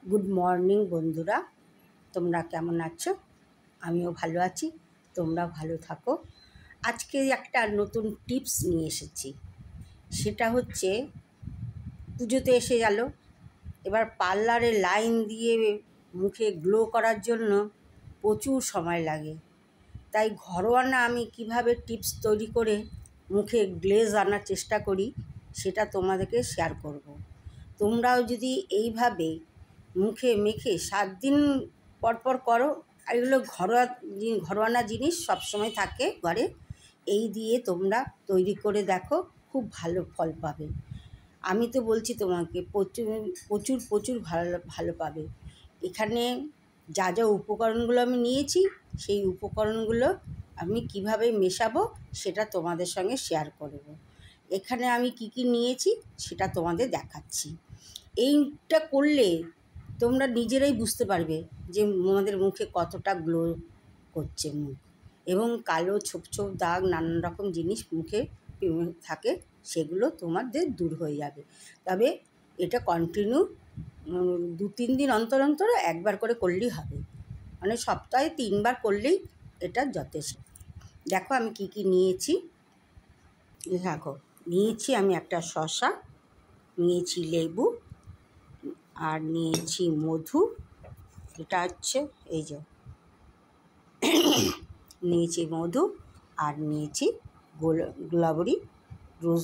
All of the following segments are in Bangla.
গুড মর্নিং বন্ধুরা, তোমরা কেমন আছো? আমিও ভালো আছি, তোমরা ভালো থাকো। আজকে একটা নতুন টিপস নিয়ে এসেছি। সেটা হচ্ছে, পুজোতে এসে গেল, এবার পার্লারে লাইন দিয়ে মুখে গ্লো করার জন্য প্রচুর সময় লাগে। তাই ঘরোয়া আমি কিভাবে টিপস তৈরি করে মুখে গ্লেজ আনার চেষ্টা করি সেটা তোমাদেরকে শেয়ার করব। তোমরাও যদি এইভাবে মুখে মেখে 7 দিন পরপর করো, আর এগুলো ঘরোয়া জিনিস সবসময় থাকে ঘরে, এই দিয়ে তোমরা তৈরি করে দেখো, খুব ভালো ফল পাবে। আমি তো বলছি তোমাকে প্রচুর প্রচুর প্রচুর ভালো ভালো পাবে। এখানে যা যা উপকরণগুলো আমি নিয়েছি, সেই উপকরণগুলো আমি কিভাবে মেশাবো সেটা তোমাদের সঙ্গে শেয়ার করব। এখানে আমি কি কি নিয়েছি সেটা তোমাদের দেখাচ্ছি। এইটা করলে তোমরা নিজেরাই বুঝতে পারবে যে আমাদের মুখে কতটা গ্লো করছে মুখ, এবং কালো ছোপ ছোপ দাগ নানান রকম জিনিস মুখে থাকে, সেগুলো তোমাদের দূর হয়ে যাবে। তবে এটা কন্টিনিউ 2-3 দিন অন্তর অন্তর একবার করে করলেই হবে, মানে সপ্তাহে 3 বার করলেই এটা যথেষ্ট। দেখো আমি কি কি নিয়েছি। দেখো, নিয়েছি আমি একটা শসা, নিয়েছি লেবু, আর নিয়েছি মধু, এটা হচ্ছে এই যে নিয়েছি মধু, আর নিয়েছি গোলাবরি রোজ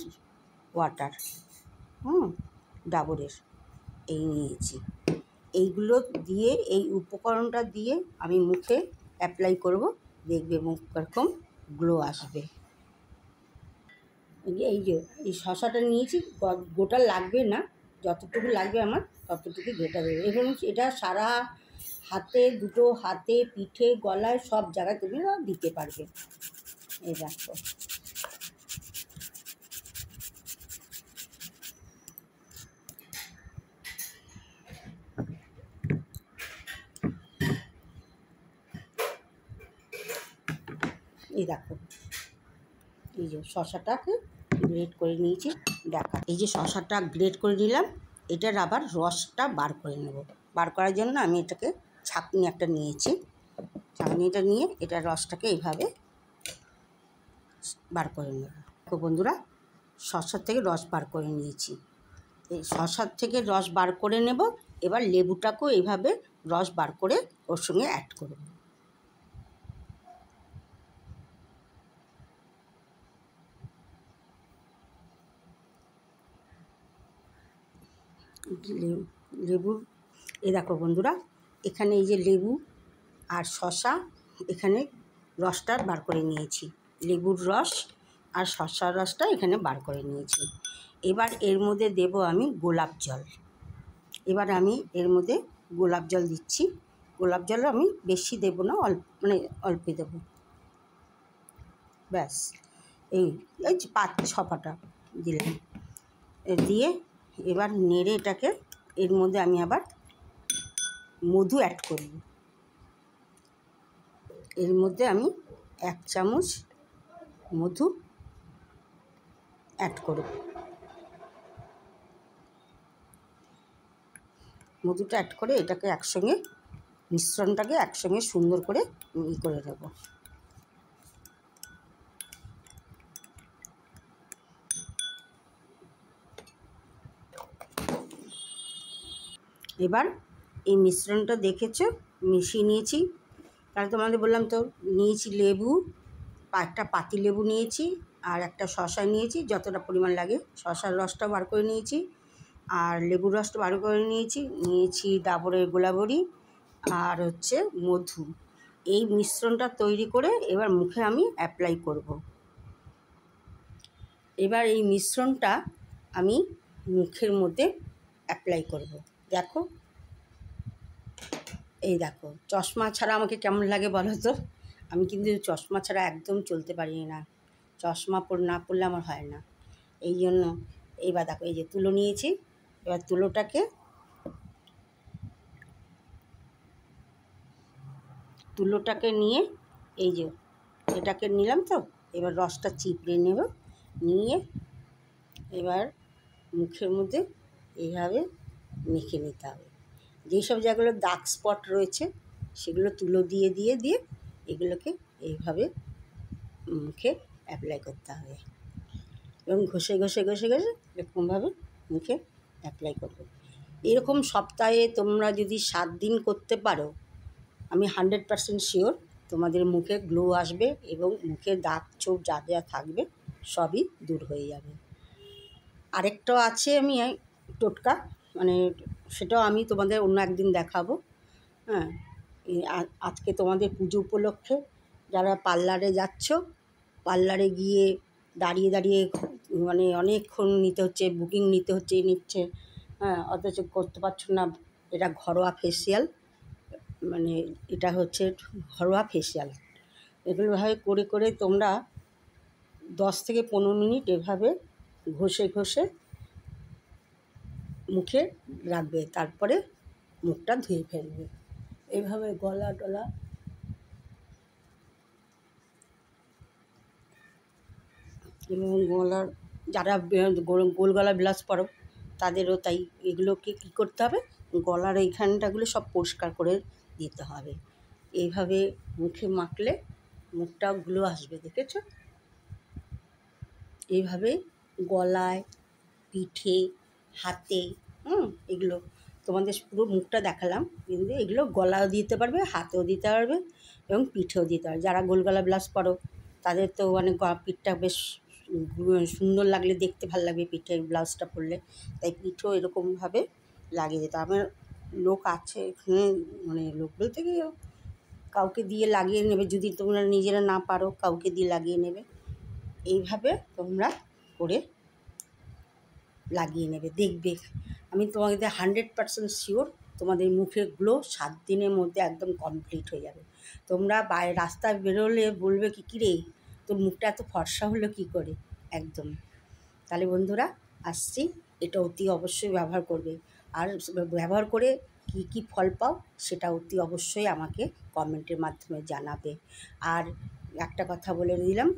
ওয়াটার, ডাবরের, এই নিয়েছি। এইগুলো দিয়ে, এই উপকরণটা দিয়ে আমি মুখে অ্যাপ্লাই করব, দেখবে মুখ এরকম গ্লো আসবে। এই যে এই শসাটা নিয়েছি, গোটা লাগবে না, যতটুকু লাগবে আমার ততটুকু গোটা দেবে, এবং এটা সারা হাতে, দুটো হাতে, পিঠে, গলায়, সব জায়গায় তুমি দিতে পারবে। এই দেখো, এই দেখো, এই যে শসাটাকে গ্রেট করে নিয়েছি। দেখা, এই যে শসাটা গ্রেট করে নিলাম, এটার আবার রসটা বার করে নেব। বার করার জন্য আমি এটাকে ছাঁকনি একটা নিয়েছি, ছাঁকনিটা নিয়ে এটার রসটাকে এইভাবে বার করে নেব। দেখো বন্ধুরা, শসার থেকে রস বার করে নিয়েছি। এই শসার থেকে রস বার করে নেব। এবার লেবুটাকেও এইভাবে রস বার করে ওর সঙ্গে অ্যাড করব। লেবুর, এই দেখো বন্ধুরা, এখানে এই যে লেবু আর শসা, এখানে রসটা বার করে নিয়েছি, লেবুর রস আর শসার রসটা এখানে বার করে নিয়েছি। এবার এর মধ্যে দেব আমি গোলাপ জল। এবার আমি এর মধ্যে গোলাপ জল দিচ্ছি। গোলাপ জল আমি বেশি দেব না, মানে অল্পই দেব, ব্যাস। এই 5-6 দিলাম, দিয়ে এবার নেড়ে এটাকে, এর মধ্যে আমি আবার মধু অ্যাড করব। এর মধ্যে আমি 1 চামচ মধু অ্যাড করব। মধুটা অ্যাড করে এটাকে একসঙ্গে, মিশ্রণটাকে একসঙ্গে সুন্দর করে করে নেব। এবার এই মিশ্রণটা দেখেছো, মিশিয়ে নিয়েছি। তাহলে তোমাদের বললাম তো, নিয়েছি লেবু, একটা পাতি লেবু নিয়েছি, আর একটা শসা নিয়েছি, যতটা পরিমাণ লাগে। শসার রসটা বার করে নিয়েছি, আর লেবুর রসটা বার করে নিয়েছি ডাবরের গোলাবরি, আর হচ্ছে মধু। এই মিশ্রণটা তৈরি করে এবার মুখে আমি অ্যাপ্লাই করব। এবার এই মিশ্রণটা আমি মুখের মধ্যে অ্যাপ্লাই করব। দেখো, এই দেখো, চশমা ছাড়া আমাকে কেমন লাগে বলো তো? আমি কিন্তু চশমা ছাড়া একদম চলতে পারি না, চশমা না পরলে আমার হয় না। এই জন্য এইবার দেখো, এই যে তুলো নিয়েছি, এবার তুলোটাকে নিয়ে, এই যে এটাকে নিলাম তো, এবার রসটা চিপড়ে নেব, নিয়ে এবার মুখের মধ্যে এইভাবে মেখে নিতে হবে। যেই সব জায়গাগুলো ডার্ক স্পট রয়েছে সেগুলো তুলো দিয়ে দিয়ে দিয়ে এগুলোকে এইভাবে মুখে অ্যাপ্লাই করতে হবে এবং ঘষে ঘষে ঘষে ঘষে এরকমভাবে মুখে অ্যাপ্লাই করবে। এরকম সপ্তাহে তোমরা যদি 7 দিন করতে পারো, আমি 100% শিওর তোমাদের মুখে গ্লো আসবে এবং মুখে দাগ ছোপ যা যা থাকবে সবই দূর হয়ে যাবে। আরেকটাও আছে আমি টোটকা, মানে সেটাও আমি তোমাদের অন্য একদিন দেখাবো। হ্যাঁ, আজকে তোমাদের পুজো উপলক্ষে যারা পার্লারে যাচ্ছ, পার্লারে গিয়ে দাঁড়িয়ে দাঁড়িয়ে মানে অনেকক্ষণ নিতে হচ্ছে, বুকিং নিচ্ছে, হ্যাঁ, অথচ করতে পারছো না। এটা ঘরোয়া ফেসিয়াল, মানে এটা হচ্ছে ঘরোয়া ফেসিয়াল। এগুলোভাবে করে করে তোমরা 10 থেকে 15 মিনিট এভাবে ঘষে ঘষে মুখে রাখবে, তারপরে মুখটা ধুয়ে ফেলবে। এইভাবে গলা টলা এবং গলার যারা গোল গলা ব্লাউজ পরো তাদেরও তাই। এগুলোকে কী করতে হবে, গলার এইখানটাগুলো সব পরিষ্কার করে দিতে হবে। এইভাবে মুখে মাখলে মুখটাও গ্লো আসবে, দেখেছো? এইভাবে গলায়, পিঠে, হাতে, এগুলো তোমাদের পুরো মুখটা দেখালাম, কিন্তু এগুলো গলাও দিতে পারবে, হাতেও দিতে পারবে এবং পিঠেও দিতে পারবে। যারা গোল গলা ব্লাউজ পরো তাদের তো মানে পিঠটা বেশ সুন্দর লাগলে, দেখতে ভালো লাগবে পিঠে ব্লাউজটা পরলে, তাই পিঠেও এরকমভাবে লাগিয়ে দিতে। আমার লোক আছে এখানে, মানে লোক বলতে কি কাউকে দিয়ে লাগিয়ে নেবে, যদি তোমরা নিজেরা না পারো কাউকে দিয়ে লাগিয়ে নেবে। এইভাবে তোমরা করে লাগিয়ে নেবে, দেখবে আমি তোমাদের 100% শিওর তোমাদের মুখের গ্লো 7 দিনের মধ্যে একদম কমপ্লিট হয়ে যাবে। তোমরা রাস্তায় বেরোলে বলবে কি রে তোর মুখটা এত ফর্সা হলো কী করে, একদম। তাহলে বন্ধুরা আসছি, এটা অতি অবশ্যই ব্যবহার করবে, আর ব্যবহার করে কি কি ফল পাও সেটা অতি অবশ্যই আমাকে কমেন্টের মাধ্যমে জানাবে। আর একটা কথা বলে দিলাম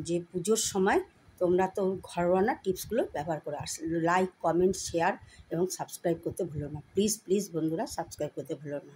যে পুজোর সময় তোমরা তো ঘরোয়া টিপসগুলো ব্যবহার করে লাইক, কমেন্ট, শেয়ার এবং সাবস্ক্রাইব করতে ভুলো না। প্লিজ প্লিজ বন্ধুরা সাবস্ক্রাইব করতে ভুলো না।